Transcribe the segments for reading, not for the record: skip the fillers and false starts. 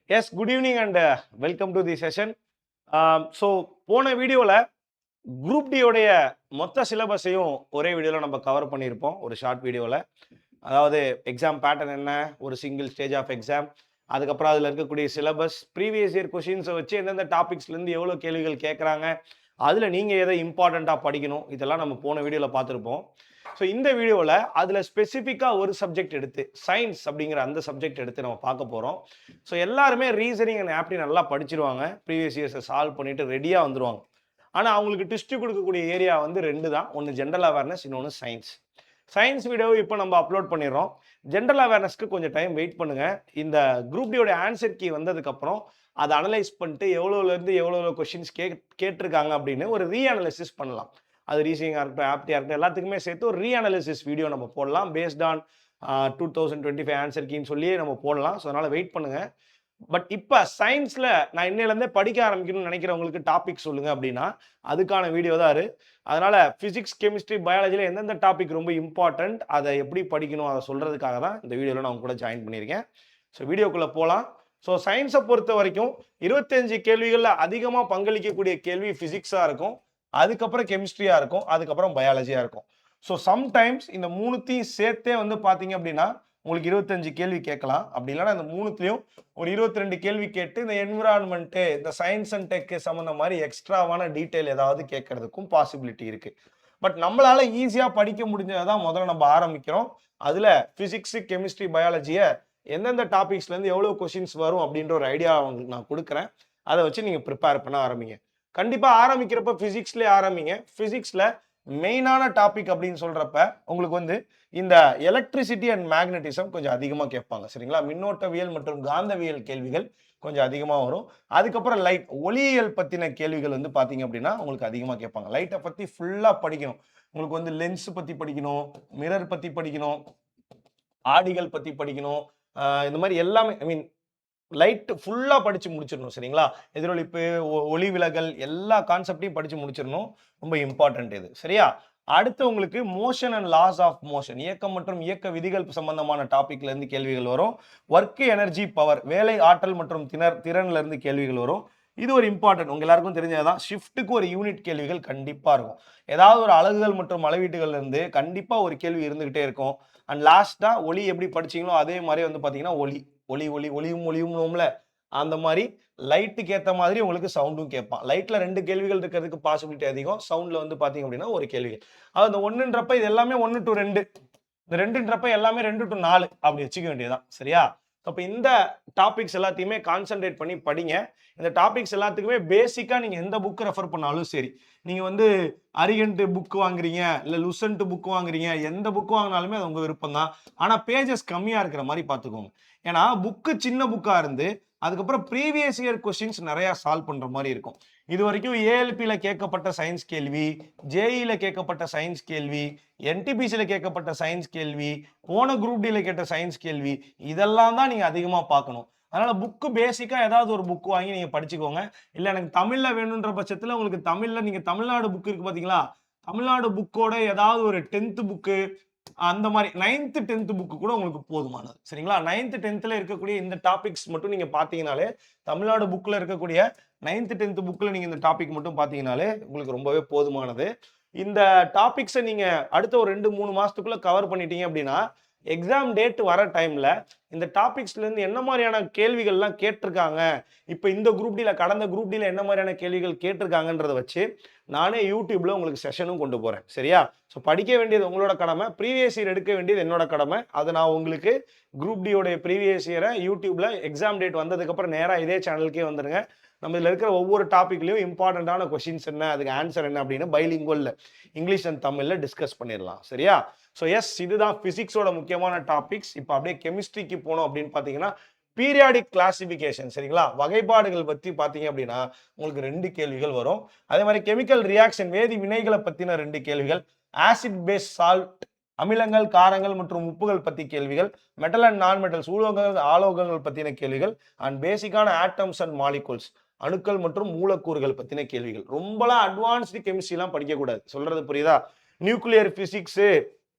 Yes, good evening and welcome to the session. So போன வீடியோவில் group D உடைய மொத்த சிலபஸையும் ஒரே வீடியோவில் நம்ம கவர் பண்ணியிருப்போம் ஒரு ஷார்ட் வீடியோவில். அதாவது எக்ஸாம் பேட்டர்ன் என்ன, ஒரு சிங்கிள் ஸ்டேஜ் ஆஃப் எக்ஸாம், அதுக்கப்புறம் அதில் இருக்கக்கூடிய சிலபஸ், ப்ரீவியஸ் இயர் கொஷின்ஸை வச்சு எந்தெந்த டாபிக்ஸ்லேருந்து எவ்வளோ கேள்விகள் கேட்குறாங்க, அதில் நீங்கள் எதை இம்பார்ட்டண்ட்டாக படிக்கணும், இதெல்லாம் நம்ம போன வீடியோவில் பார்த்துருப்போம். ஸோ இந்த வீடியோவில் அதில் ஸ்பெசிஃபிக்காக ஒரு சப்ஜெக்ட் எடுத்து சயின்ஸ் அப்படிங்கிற அந்த சப்ஜெக்ட் எடுத்து நம்ம பார்க்க போகிறோம். ஸோ எல்லாருமே ரீசனிங் அண்ட் ஆப்டி நல்லா படிச்சிருவாங்க, ப்ரீவியஸ் இயர்ஸை சால்வ் பண்ணிட்டு ரெடியாக வந்துடுவாங்க. ஆனால் அவங்களுக்கு டிஸ்ட் கொடுக்கக்கூடிய ஏரியா வந்து ரெண்டு தான், ஒன்று ஜென்ரல் அவேர்னஸ், இன்னொன்று சயின்ஸ். சயின்ஸ் வீடியோவை இப்போ நம்ம அப்லோட் பண்ணிடுறோம். ஜென்ரல் அவேர்னஸ்க்கு கொஞ்சம் டைம் வெயிட் பண்ணுங்கள். இந்த குரூப் டியோட ஆன்சர் கீ வந்ததுக்கப்புறம் அதை அனலைஸ் பண்ணிட்டு எவ்வளோலேருந்து எவ்வளோ கொஷின்ஸ் கேட்டிருக்காங்க அப்படின்னு ஒரு ரீஅனலைசிஸ் பண்ணலாம். அது ரீசனிங்காக இருக்கட்டும், ஆப்டியாக இருக்கட்டும், எல்லாத்துக்குமே சேர்த்து ஒரு ரீஅனலைசிஸ் வீடியோ நம்ம போடலாம். பேஸ்ட் ஆன் 2025 ஆன்சர் கீன்னு சொல்லியே நம்ம போடலாம். ஸோ அதனால் வெயிட் பண்ணுங்கள். பட் இப்போ சயின்ஸில் நான் இன்னையிலேருந்தே படிக்க ஆரம்பிக்கணும்னு நினைக்கிறவங்களுக்கு டாபிக் சொல்லுங்கள் அப்படின்னா அதுக்கான வீடியோ தான் அது. அதனால் ஃபிசிக்ஸ், கெமிஸ்ட்ரி, பயாலஜியில் எந்தெந்த டாபிக் ரொம்ப இம்பார்ட்டண்ட், அதை எப்படி படிக்கணும் அதை சொல்கிறதுக்காக தான் இந்த வீடியோவில் நான் கூட ஜாயின் பண்ணியிருக்கேன். ஸோ வீடியோக்குள்ளே போகலாம். ஸோ சயின்ஸை பொறுத்த வரைக்கும் 25 கேள்விகளில் அதிகமாக பங்களிக்கக்கூடிய கேள்வி ஃபிசிக்ஸாக இருக்கும், அதுக்கப்புறம் கெமிஸ்ட்ரியாக இருக்கும், அதுக்கப்புறம் பயாலஜியாக இருக்கும். ஸோ சம்டைம்ஸ் இந்த மூணுத்தையும் சேர்த்தே வந்து பார்த்தீங்க அப்படின்னா உங்களுக்கு 25 கேள்வி கேட்கலாம். அப்படி இல்லைன்னா இந்த மூணுத்தையும் ஒரு 22 கேள்வி கேட்டு இந்த என்விரான்மெண்ட்டு, இந்த சயின்ஸ் அண்ட் டெக்கு சம்மந்த மாதிரி எக்ஸ்ட்ராவான டீட்டெயில் ஏதாவது கேட்கறதுக்கும் பாசிபிலிட்டி இருக்குது. பட் நம்மளால ஈஸியாக படிக்க முடிஞ்சதை தான் முதல்ல நம்ம ஆரம்பிக்கிறோம். அதில் ஃபிசிக்ஸு, கெமிஸ்ட்ரி, பயாலஜியை எந்தெந்த டாபிக்ஸ்லேருந்து எவ்வளோ கொஷின்ஸ் வரும் அப்படின்ற ஒரு ஐடியா உங்களுக்கு நான் கொடுக்குறேன். அதை வச்சு நீங்கள் ப்ரிப்பேர் பண்ண ஆரம்பிங்க. கண்டிப்பாக ஆரம்பிக்கிறப்ப ஃபிசிக்ஸ்லேயே ஆரம்பிங்க. ஃபிசிக்ஸில் மெயினான டாபிக் அப்படின்னு சொல்கிறப்ப உங்களுக்கு வந்து இந்த எலக்ட்ரிசிட்டி அண்ட் மேக்னட்டிசம் கொஞ்சம் அதிகமாக கேட்பாங்க, சரிங்களா? மின்னோட்டவியல் மற்றும் காந்தவியல் கேள்விகள் கொஞ்சம் அதிகமாக வரும். அதுக்கப்புறம் லைட், ஒளியியல் பற்றின கேள்விகள் வந்து பார்த்தீங்க அப்படின்னா உங்களுக்கு அதிகமாக கேட்பாங்க. லைட்டை பற்றி ஃபுல்லாக படிக்கணும். உங்களுக்கு வந்து லென்ஸ் பற்றி படிக்கணும், மிரர் பற்றி படிக்கணும், ஆடிகள் பற்றி படிக்கணும், இந்த மாதிரி எல்லாமே, ஐ மீன் லைட் ஃபுல்லாக படித்து முடிச்சிடணும், சரிங்களா? எதிரொலிப்பு, ஒளி விலகல், எல்லா கான்செப்டையும் படித்து முடிச்சிடணும். ரொம்ப இம்பார்ட்டன்ட் இது, சரியா? அடுத்து உங்களுக்கு motion and loss of motion, இயக்கம் மற்றும் இயக்க விதிகள் சம்பந்தமான டாபிக்ல இருந்து கேள்விகள் வரும். ஒர்க், எனர்ஜி, பவர், வேலை ஆற்றல் மற்றும் திறன்ல இருந்து கேள்விகள் வரும். இது ஒரு இம்பார்ட்டன்ட், உங்க எல்லாருக்கும் தெரிஞ்சதுதான். ஷிஃப்ட்டுக்கு ஒரு யூனிட் கேள்விகள் கண்டிப்பா இருக்கும். ஏதாவது ஒரு அலகுகள் மற்றும் அளவீட்டுகள்ல இருந்து கண்டிப்பா ஒரு கேள்வி இருந்துகிட்டே இருக்கும். அண்ட் லாஸ்டா ஒளி எப்படி படிச்சீங்களோ அதே மாதிரி வந்து பாத்தீங்கன்னா ஒளியும்ல அந்த மாதிரி லைட்டுக்கு ஏற்ற மாதிரி உங்களுக்கு சவுண்டும் கேட்பான். லைட்ல 2 கேள்விகள் இருக்கிறதுக்கு பாசிபிலிட்டி அதிகம், சவுண்ட்ல வந்து பாத்தீங்க அப்படின்னா ஒரு கேள்விகள். அது அந்த 1ன்றப்ப இது எல்லாமே 1 to 2, இந்த 2ன்றப்ப எல்லாமே 2 to 4 அப்படி வச்சுக்க வேண்டியதுதான், சரியா? அப்போ இந்த டாபிக்ஸ் எல்லாத்தையுமே கான்சென்ட்ரேட் பண்ணி படிங்க. இந்த டாபிக்ஸ் எல்லாத்துக்குமே பேசிக்காக நீங்கள் எந்த புக்கு ரெஃபர் பண்ணாலும் சரி, நீங்கள் வந்து அரிகன்ட்டு புக் வாங்குறீங்க, இல்லை லுசன்ட்டு புக் வாங்குறீங்க, எந்த புக் வாங்கினாலுமே அது உங்கள் விருப்பம் தான். ஆனால் பேஜஸ் கம்மியாக இருக்கிற மாதிரி பார்த்துக்கோங்க. ஏன்னா புக்கு சின்ன புக்காக இருந்து அதுக்கப்புறம் ப்ரீவியஸ் இயர் கொஸ்டின்ஸ் நிறையா சால்வ் பண்ணுற மாதிரி இருக்கும். இது வரைக்கும் ஏஎல்பியில் கேட்கப்பட்ட சயின்ஸ் கேள்வி, ஜேஇல கேட்கப்பட்ட சயின்ஸ் கேள்வி, என்டிபிசியில் கேட்கப்பட்ட சயின்ஸ் கேள்வி, போன குரூப் டியில் கேட்ட சயின்ஸ் கேள்வி, இதெல்லாம் தான் நீங்கள் அதிகமாக பார்க்கணும். அதனால் புக்கு பேசிக்காக ஏதாவது ஒரு புக்கு வாங்கி நீங்கள் படிச்சுக்கோங்க. இல்லை எனக்கு தமிழில் வேணுன்ற பட்சத்தில் உங்களுக்கு தமிழில் நீங்கள் தமிழ்நாடு புக்கு இருக்குது பார்த்தீங்களா, தமிழ்நாடு புக்கோட ஏதாவது ஒரு 10th புக்கு, அந்த மாதிரி 9th 10th புக்கு கூட உங்களுக்கு போதுமானது, சரிங்களா? 9th 10th இருக்கக்கூடிய இந்த டாபிக்ஸ் மட்டும் நீங்கள் பார்த்தீங்கனாலே, தமிழ்நாடு புக்கில் இருக்கக்கூடிய 9th 10th புக்கில் நீங்கள் இந்த டாபிக் மட்டும் பார்த்தீங்கனாலே உங்களுக்கு ரொம்பவே போதுமானது. இந்த டாபிக்ஸை நீங்கள் அடுத்த ஒரு 2-3 மாதத்துக்குள்ளே கவர் பண்ணிட்டீங்க அப்படின்னா எக்ஸாம் டேட் வர டைமில் இந்த டாபிக்ஸ்லேருந்து என்ன மாதிரியான கேள்விகள்லாம் கேட்டிருக்காங்க, இப்போ இந்த குரூப் டியில் கடந்த குரூப் டியில் என்ன மாதிரியான கேள்விகள் கேட்டிருக்காங்கன்றதை வச்சு நானே யூடியூப்பில் உங்களுக்கு செஷனும் கொண்டு போகிறேன், சரியா? ஸோ படிக்க வேண்டியது உங்களோட கடமை, ப்ரீவியஸ் இயர் எடுக்க வேண்டியது என்னோட கடமை. அதை நான் உங்களுக்கு குரூப் டியோடைய ப்ரீவியஸ் இயரை யூடியூப்பில் எக்ஸாம் டேட் வந்ததுக்கப்புறம் நேராக இதே சேனலுக்கே வந்துடுங்க. நம்ம இதில் இருக்கிற ஒவ்வொரு டாப்பிக்லையும் இம்பார்ட்டண்ட்டான கொஷின்ஸ் என்ன, அதுக்கு ஆன்சர் என்ன அப்படின்னு பைலிங்குவலில் இங்கிலீஷ் அண்ட் தமிழில் டிஸ்கஸ் பண்ணிடலாம், சரியா? ஸோ எஸ், இதுதான் ஃபிசிக்ஸோட முக்கியமான டாபிக்ஸ். இப்போ அப்படியே கெமிஸ்ட்ரிக்கு போனோம் அப்படின்னு பார்த்தீங்கன்னா பீரியாடிக் கிளாசிஃபிகேஷன், சரிங்களா? வகைப்பாடுகள் பற்றி பார்த்தீங்க அப்படின்னா உங்களுக்கு 2 கேள்விகள் வரும். அதே மாதிரி கெமிக்கல் ரியாக்ஷன், வேதி வினைகளை பற்றின 2 கேள்விகள், ஆசிட் பேஸ் சால்ட், அமிலங்கள், காரங்கள் மற்றும் உப்புகள் பற்றி கேள்விகள், மெட்டல் அண்ட் நான் மெட்டல்ஸ், உலோகங்கள், ஆலோகங்கள் பற்றின கேள்விகள், அண்ட் பேசிக்கான ஆட்டம்ஸ் அண்ட் மாலிகூல்ஸ், அணுக்கள் மற்றும் மூலக்கூறுகள் பற்றின கேள்விகள். ரொம்பலாம் அட்வான்ஸ்டு கெமிஸ்ட்ரிலாம் படிக்கக்கூடாது, சொல்றது புரியுதா? நியூக்ளியர் பிசிக்ஸு,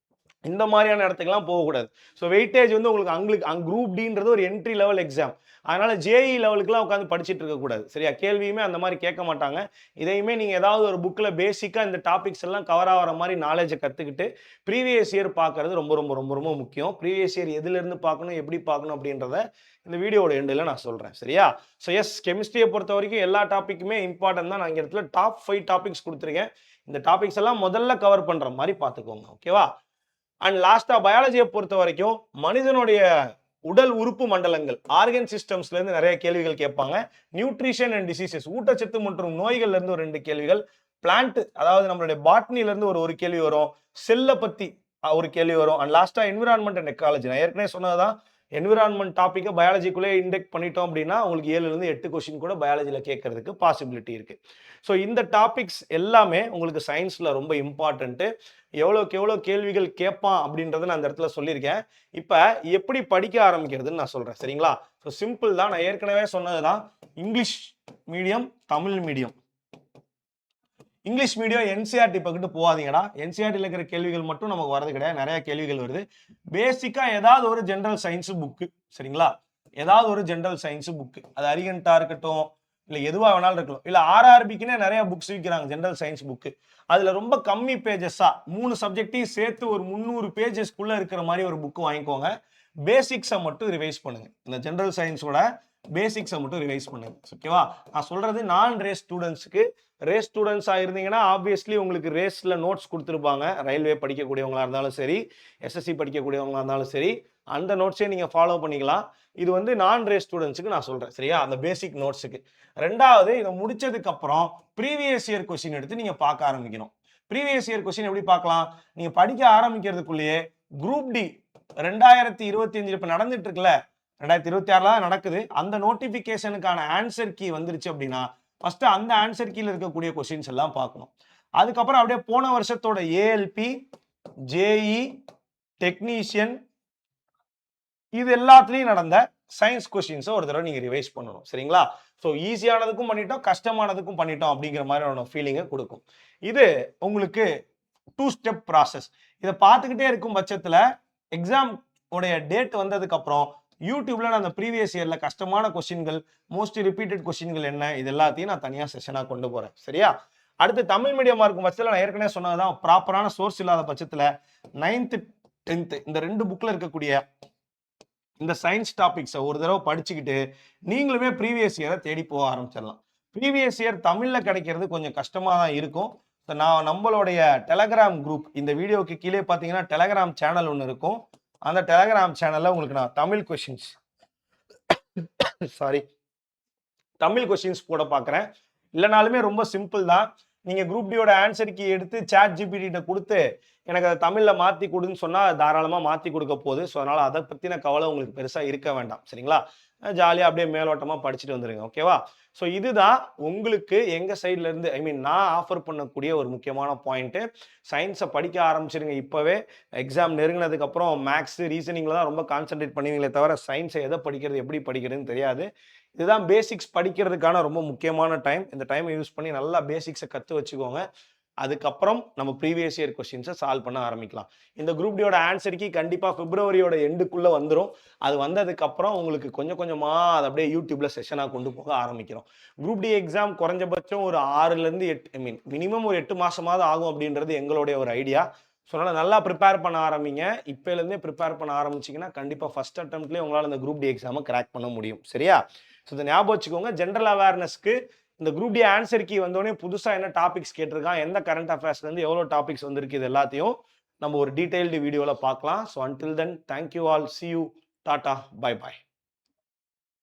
இந்த மாதிரியான இடத்துக்குலாம் போகக்கூடாது. ஸோ வெயிட்டேஜ் வந்து உங்களுக்கு குரூப் டின்றது ஒரு என்ட்ரி லெவல் எக்ஸாம். அதனால ஜேஇ லெவலுக்குலாம் உட்காந்து படிச்சுட்டு இருக்கக்கூடாது. சரியா? கேள்வியுமே அந்த மாதிரி கேட்க மாட்டாங்க. இதையுமே நீங்க ஏதாவது ஒரு புக்ல பேசிக்கா இந்த டாபிக்ஸ் எல்லாம் கவர் ஆகிற மாதிரி நாலேஜை கத்துக்கிட்டு ப்ரீவியஸ் இயர் பார்க்கறது ரொம்ப ரொம்ப ரொம்ப ரொம்ப முக்கியம். ப்ரீவியஸ் இயர் எதிலிருந்து பார்க்கணும், எப்படி பார்க்கணும் அப்படின்றத இந்த வீடியோட எண்டில் நான் சொல்றேன். சரியா? ஸோ எஸ், கெமிஸ்ட்ரியை பொறுத்த வரைக்கும் எல்லா டாப்பிக்குமே இம்பார்ட்டன்ட் தான். நான் இங்க இடத்துல டாப் 5 டாபிக்ஸ் கொடுத்துருக்கேன். இந்த டாபிக்ஸ் எல்லாம் முதல்ல கவர் பண்ற மாதிரி பார்த்துக்கோங்க. ஓகேவா? அண்ட் லாஸ்டா பயாலஜியை பொறுத்த வரைக்கும் மனிதனுடைய உடல் உறுப்பு மண்டலங்கள், ஆர்கன் சிஸ்டம்ஸ்ல இருந்து நிறைய கேள்விகள் கேட்பாங்க. நியூட்ரிஷன் அண்ட் டிசீசஸ், ஊட்டச்சத்து மற்றும் நோய்கள்ல இருந்து ஒரு 2 கேள்விகள். பிளான்ட், அதாவது நம்மளுடைய பாட்னில இருந்து ஒரு கேள்வி வரும். செல்ல பத்தி ஒரு கேள்வி வரும். அண்ட் லாஸ்டா என்விரான்மெண்ட் அண்ட் எக்காலஜி. நான் ஏற்கனவே சொன்னதுதான், என்விரான்மெண்ட் டாபிக்கை பயாலஜிக்குள்ளே இண்டெக்ட் பண்ணிட்டோம் அப்படின்னா உங்களுக்கு 7ல இருந்து 8 கொஸ்டின் கூட பயாலஜியில் கேட்கறதுக்கு பாசிபிலிட்டி இருக்கு. ஸோ இந்த டாபிக்ஸ் எல்லாமே உங்களுக்கு சயின்ஸ்ல ரொம்ப இம்பார்ட்டன்ட். எவ்வளோக்கு எவ்வளோ கேள்விகள் கேட்பான் அப்படின்றத நான் அந்த இடத்துல சொல்லியிருக்கேன். இப்போ எப்படி படிக்க ஆரம்பிக்கிறதுன்னு நான் சொல்றேன். சரிங்களா? ஸோ சிம்பிள் தான். நான் ஏற்கனவே சொன்னதுதான், English medium, Tamil medium. English medium NCERT பக்கத்து போகாதீங்கடா. என்சிஆர்டியில் இருக்கிற கேள்விகள் மட்டும் நமக்கு வரது கிடையாது, நிறைய கேள்விகள் வருது. பேசிக்கா ஏதாவது ஒரு ஜென்ரல் சயின்ஸ் புக்கு. சரிங்களா? ஏதாவது ஒரு ஜென்ரல் சயின்ஸ் புக்கு, அது அரிகண்டா இருக்கட்டும், இல்லை எதுவாக வேணாலும் இருக்கலாம். இல்லை ஆர்ஆர்பிக்குன்னே நிறைய புக்ஸ் விற்கிறாங்க ஜென்ரல் சயின்ஸ் புக்கு. அதுல ரொம்ப கம்மி பேஜஸா 3 சப்ஜெக்டையும் சேர்த்து ஒரு 300 பேஜஸ்க்குள்ள இருக்கிற மாதிரி ஒரு புக்கு வாங்கிக்கோங்க. பேசிக்ஸை மட்டும் ரிவைஸ் பண்ணுங்க. இந்த ஜென்ரல் சயின்ஸோட பேசிக்ஸை மட்டும் ரிவைஸ் பண்ணுங்க. ஓகேவா? நான் சொல்றது நான் ரேஸ் ஸ்டூடெண்ட்ஸ்க்கு. ரேஸ் ஸ்டூடெண்ட்ஸ் ஆயிருந்தீங்கன்னா ஆப்வியஸ்லி உங்களுக்கு ரேஸ்ல நோட்ஸ் கொடுத்துருப்பாங்க. ரயில்வே படிக்கக்கூடியவங்களா இருந்தாலும் சரி, எஸ்எஸ்சி படிக்கக்கூடியவங்களா இருந்தாலும் சரி, அந்த நோட்ஸே நீங்க ஃபாலோ பண்ணிக்கலாம். இது வந்து நான் ரேஸ் ஸ்டூடெண்ட்ஸுக்கு நான் சொல்றேன். சரியா? அந்த பேசிக் நோட்ஸுக்கு. ரெண்டாவது, இதை முடிச்சதுக்கு அப்புறம் ப்ரீவியஸ் இயர் கொஸ்டின் எடுத்து நீங்க பார்க்க ஆரம்பிக்கணும். ப்ரீவியஸ் இயர் கொஸ்டின் எப்படி பார்க்கலாம்? நீங்க படிக்க ஆரம்பிக்கிறதுக்குள்ளேயே குரூப் டி 2025 இப்ப நடந்துட்டு இருக்குல்ல, 2026 தான் நடக்குது. அந்த நோட்டிபிகேஷனுக்கான ஆன்சர் கீ வந்துருச்சு அப்படின்னா ஃபர்ஸ்ட் அந்த ஆன்சர் கீழ இருக்கக்கூடிய கொஸ்டின்ஸ் எல்லாம் பார்க்கணும். அதுக்கப்புறம் அப்படியே போன வருஷத்தோட ஏஎல்பி, ஜேஇ, டெக்னீஷியன், இது எல்லாத்துலயும் நடந்த சயின்ஸ் கொஸ்டின்ஸை ஒரு தடவை நீங்க ரிவைஸ் பண்ணணும். சரிங்களா? ஸோ ஈஸியானதுக்கும் பண்ணிட்டோம், கஷ்டமானதுக்கும் பண்ணிட்டோம் அப்படிங்கிற மாதிரியான ஃபீலிங்கை கொடுக்கும். இது உங்களுக்கு 2 ஸ்டெப் ப்ராசஸ். இதை பார்த்துக்கிட்டே இருக்கும் பட்சத்தில் எக்ஸாம் உடைய டேட் வந்ததுக்கு அப்புறம் யூடியூப்ல நான் அந்த ப்ரீவியஸ் இயர்ல கஷ்டமான கொஸ்டின்கள், மோஸ்ட் ரிப்பீட்டட் கொஸ்டின்கள் என்ன, இது எல்லாத்தையும் நான் தனியாக செஷனாக கொண்டு போறேன். சரியா? அடுத்து தமிழ் மீடியமா இருக்கும் பட்சத்தில் நான் ஏற்கனவே சொன்னதுதான், ப்ராப்பரான சோர்ஸ் இல்லாத பட்சத்தில் 9th 10th இந்த 2 புக்ல இருக்கக்கூடிய இந்த சயின்ஸ் டாபிக்ஸை ஒரு தடவை படிச்சுக்கிட்டு நீங்களுமே ப்ரீவியஸ் இயரை தேடி போக ஆரம்பிச்சிடலாம். ப்ரீவியஸ் இயர் தமிழ்ல கிடைக்கிறது கொஞ்சம் கஷ்டமா தான் இருக்கும். நான் நம்மளுடைய டெலகிராம் குரூப், இந்த வீடியோக்கு கீழே பார்த்தீங்கன்னா டெலகிராம் சேனல் ஒன்று இருக்கும். அந்த டெலகிராம் சேனல்ல உங்களுக்கு நான் தமிழ் கொஸ்டின்ஸ் தமிழ் கொஸ்டின்ஸ் போட பார்க்குறேன். இல்லைனாலுமே ரொம்ப சிம்பிள் தான். நீங்க குரூப் டியோட ஆன்சர் கீ எடுத்து சாட் ஜிபிடி கொடுத்து எனக்கு அதை தமிழ்ல மாத்தி கொடுன்னு சொன்னா தாராளமா மாத்தி கொடுக்க போகுது. ஸோ அதனால அதை பத்தின கவலை உங்களுக்கு பெருசா இருக்க வேண்டாம். சரிங்களா? ஜாலியா அப்படியே மேலோட்டமா படிச்சுட்டு வந்துருங்க. ஓகேவா? ஸோ இதுதான் உங்களுக்கு எங்க சைட்ல இருந்து, நான் ஆஃபர் பண்ணக்கூடிய ஒரு முக்கியமான பாயிண்ட். சயின்ஸை படிக்க ஆரம்பிச்சிருங்க இப்பவே. எக்ஸாம் நெருங்கினதுக்கு அப்புறம் மேக்ஸ், ரீசனிங்ல தான் ரொம்ப கான்சென்ட்ரேட் பண்ணுவீங்களே தவிர சயின்ஸை எதை படிக்கிறது, எப்படி படிக்கிறதுன்னு தெரியாது. இதுதான் பேசிக்ஸ் படிக்கிறதுக்கான ரொம்ப முக்கியமான டைம். இந்த டைமை யூஸ் பண்ணி நல்லா பேசிக்ஸை கற்று வச்சுக்கோங்க. அதுக்கப்புறம் நம்ம ப்ரீவியஸ் இயர் கொஸ்டின்ஸை சால்வ் பண்ண ஆரம்பிக்கலாம். இந்த குரூப் டியோட ஆன்சர் கீ கண்டிப்பாக பிப்ரவரியோட எண்டுக்குள்ளே வந்துடும். அது வந்ததுக்கப்புறம் உங்களுக்கு கொஞ்சம் கொஞ்சமாக அதை அப்படியே யூடியூப்ல செஷனாக கொண்டு போக ஆரம்பிக்கிறோம். குரூப் டி எக்ஸாம் குறைஞ்சபட்சம் ஒரு 6லேருந்து 8 மினிமம் ஒரு 8 மாதமாவது ஆகும் அப்படின்றது எங்களுடைய ஒரு ஐடியா. ஸோ அதனால் நல்லா ப்ரிப்பேர் பண்ண ஆரம்பிங்க. இப்போலேருந்தே ப்ரிப்பேர் பண்ண ஆரம்பிச்சிங்கன்னா கண்டிப்பாக ஃபர்ஸ்ட் அட்டெம்ப்ட்லேயே உங்களால் இந்த குரூப் டி எக்ஸாமை கிராக் பண்ண முடியும். சரியா? ஸோ இதை ஞாபகம் வச்சுக்கோங்க. ஜென்ரல் அவேர்னஸ்க்கு இந்த குரூப் டி ஆன்சர் கீ வந்தோடனே புதுசா என்ன டாபிக்ஸ் கேட்டிருக்கான், எந்த கரண்ட் அஃபேர்ஸ்ல இருந்து எவ்வளவு டாபிக்ஸ் வந்திருக்கு, இது எல்லாத்தையும் நம்ம ஒரு டீடைல்டு வீடியோல பார்க்கலாம். So until then, thank you all, C you, Tata, bye bye.